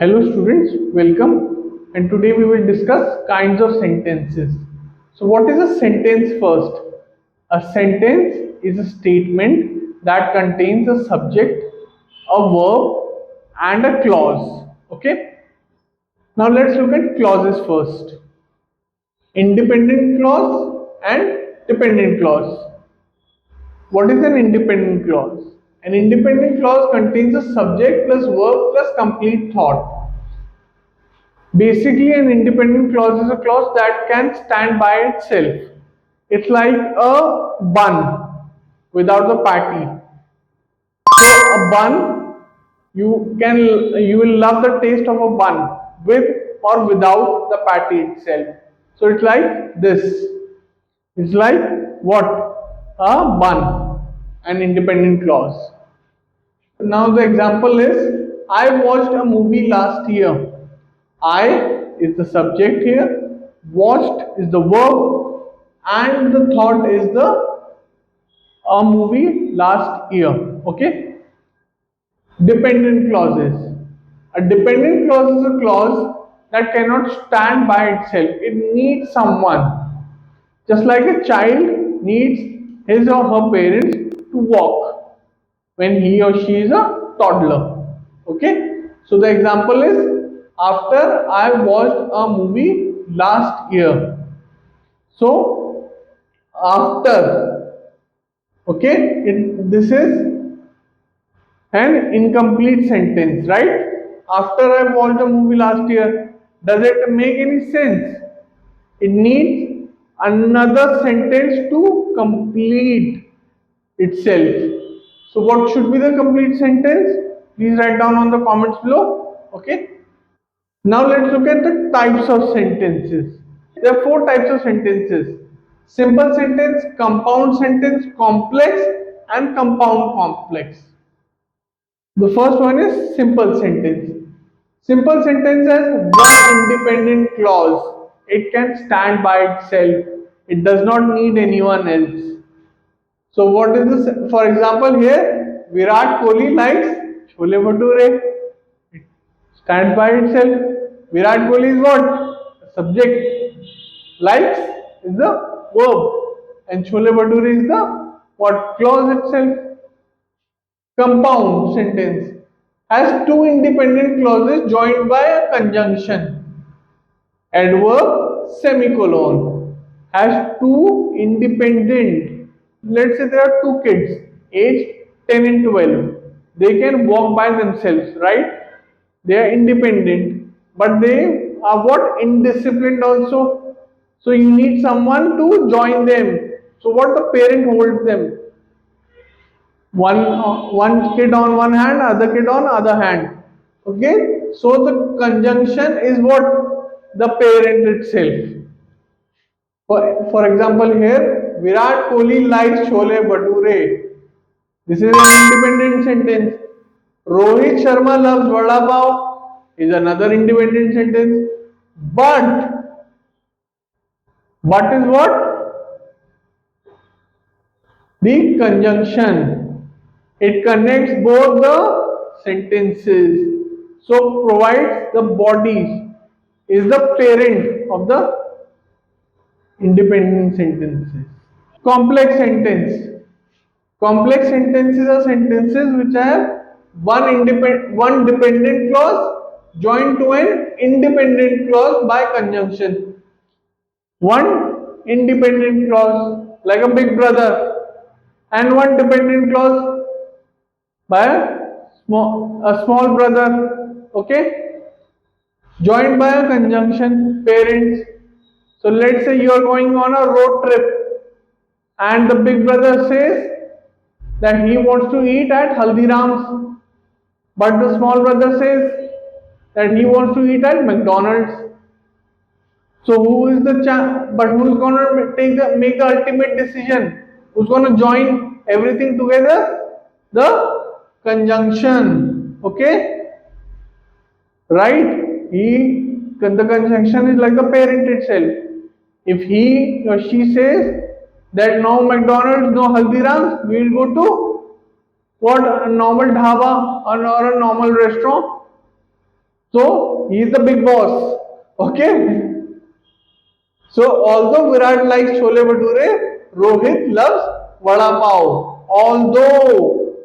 Hello students, welcome, and today we will discuss kinds of sentences. So what is a sentence first? A sentence is a statement that contains a subject, a verb and a clause. Okay? Now let's look at clauses first. Independent clause and dependent clause. What is an independent clause? An independent clause contains a subject plus verb plus complete thought. Basically, an independent clause is a clause that can stand by itself. It's like a bun without the patty. So a bun, you will love the taste of a bun with or without the patty itself. So it's like this. It's like what? A bun, an independent clause. Now the example is I watched a movie last year. I is the subject here, watched is the verb, and the thought is the a movie last year. Okay? Dependent clauses. A dependent clause is a clause that cannot stand by itself. It needs someone. Just like a child needs his or her parents to walk when he or she is a toddler. Okay? So the example is after I watched a movie last year. So after, okay, this is an incomplete sentence, right? After I watched a movie last year, does it make any sense? It needs another sentence to complete itself. So what should be the complete sentence? Please write down on the comments below. Okay. Now let's look at the types of sentences. There are four types of sentences. Simple sentence, compound sentence, complex and compound complex. The first one is simple sentence. Simple sentence has one independent clause. It can stand by itself. It does not need anyone else. So what is this? For example, here Virat Kohli likes chole bhature. It stands by itself. Virat Kohli is what? Subject. Likes is the verb, and chole bhature is the what clause itself. Compound sentence has two independent clauses joined by a conjunction. Adverb semicolon has two independent. Let's say there are two kids aged 10 and 12. They can walk by themselves, right? They are independent, but they are what? Indisciplined also. So you need someone to join them. So what the parent holds them? One kid on one hand, other kid on other hand. Okay, so the conjunction is what? The parent itself. For example, here Virat Kohli likes chole bhature. This is an independent sentence. Rohit Sharma loves vada pav is another independent sentence. But is what? The conjunction. It connects both the sentences. So provides the body is the parent of the independent sentences. Complex sentence. Complex sentences are sentences which have one dependent clause joined to an independent clause by conjunction. One independent clause like a big brother and one dependent clause by a small brother. Okay, joined by a conjunction parents. So let's say you are going on a road trip and the big brother says that he wants to eat at Haldiram's, but the small brother says that he wants to eat at McDonald's. So who is the but who's gonna make the ultimate decision? Who's gonna join everything together? The conjunction. Okay, right? The conjunction is like the parent itself. If he or she says that no McDonald's, no Haldiram's, we will go to what? A normal dhaba or a normal restaurant. So he is the big boss. Okay. So although Virat likes chole bhature, Rohit loves vada pav. Although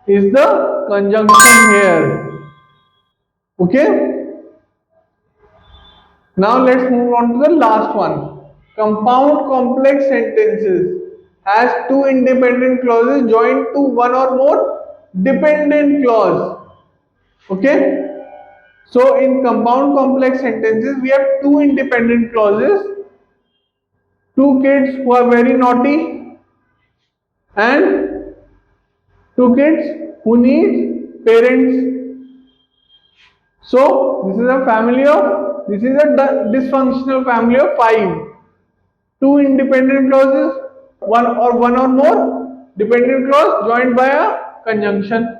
is the conjunction here. Okay. Now let's move on to the last one. Compound complex sentences has two independent clauses joined to one or more dependent clause. Okay. So in compound complex sentences we have two independent clauses. Two kids who are very naughty and two kids who need parents. So this is a dysfunctional family of five. Two independent clauses, one or more dependent clause joined by a conjunction.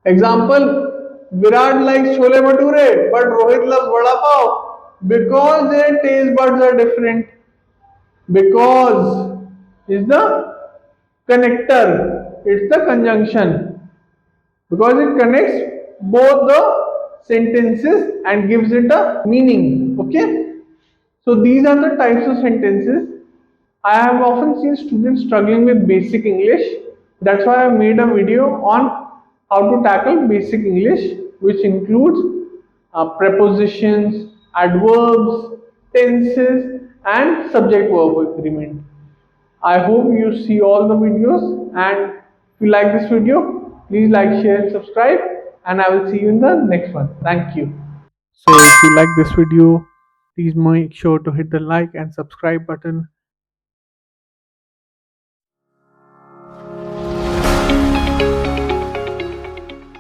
Example: Virat likes chole bhature, but Rohit loves vada pav because their taste buds are different. Because is the connector, it's the conjunction because it connects both the sentences and gives it a meaning. Okay, so these are the types of sentences. I have often seen students struggling with basic English. That's why I made a video on how to tackle basic English, which includes prepositions, adverbs, tenses, and subject verb agreement. I hope you see all the videos, and if you like this video, please like, share, and subscribe, and I will see you in the next one. Thank you. So if you like this video, please make sure to hit the like and subscribe button